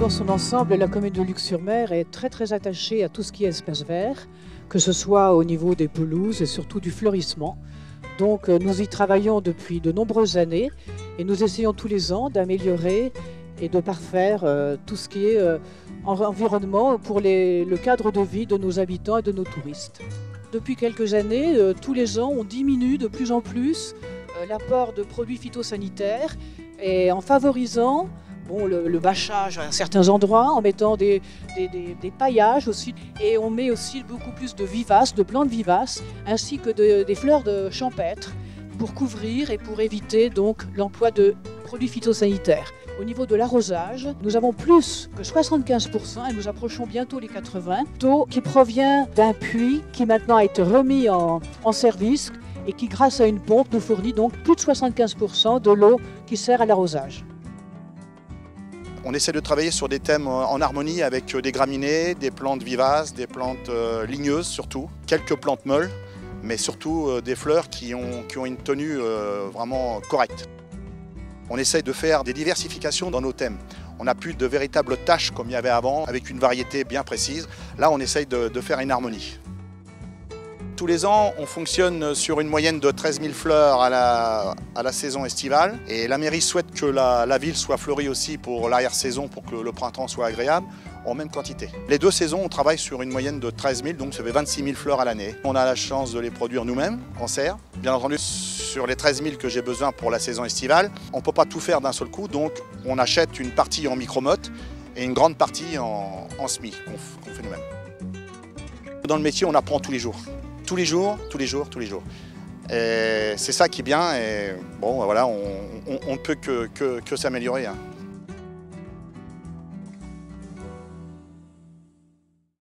Dans son ensemble, la commune de Luc-sur-Mer est très attachée à tout ce qui est espace vert, que ce soit au niveau des pelouses et surtout du fleurissement. Donc nous y travaillons depuis de nombreuses années et nous essayons tous les ans d'améliorer et de parfaire tout ce qui est environnement pour le cadre de vie de nos habitants et de nos touristes. Depuis quelques années, tous les ans, on diminue de plus en plus l'apport de produits phytosanitaires et en favorisant le bâchage à certains endroits, en mettant des paillages aussi. Et on met aussi beaucoup plus de vivaces, de plantes vivaces, ainsi que des fleurs de champêtre pour couvrir et pour éviter donc l'emploi de produits phytosanitaires. Au niveau de l'arrosage, nous avons plus que 75%, et nous approchons bientôt les 80%, d'eau qui provient d'un puits qui maintenant a été remis en service et qui, grâce à une pompe, nous fournit donc plus de 75% de l'eau qui sert à l'arrosage. On essaie de travailler sur des thèmes en harmonie avec des graminées, des plantes vivaces, des plantes ligneuses surtout, quelques plantes molles, mais surtout des fleurs qui ont une tenue vraiment correcte. On essaye de faire des diversifications dans nos thèmes. On n'a plus de véritables taches comme il y avait avant, avec une variété bien précise. Là, on essaye de faire une harmonie. Tous les ans, on fonctionne sur une moyenne de 13 000 fleurs à la saison estivale. Et la mairie souhaite que la ville soit fleurie aussi pour l'arrière-saison, pour que le printemps soit agréable, en même quantité. Les deux saisons, on travaille sur une moyenne de 13 000, donc ça fait 26 000 fleurs à l'année. On a la chance de les produire nous-mêmes, en serre. Bien entendu, sur les 13 000 que j'ai besoin pour la saison estivale, on ne peut pas tout faire d'un seul coup, donc on achète une partie en micromotte et une grande partie en semis qu'on fait nous-mêmes. Dans le métier, on apprend tous les jours. Tous les jours. Et c'est ça qui est bien et bon, voilà, on ne peut que s'améliorer.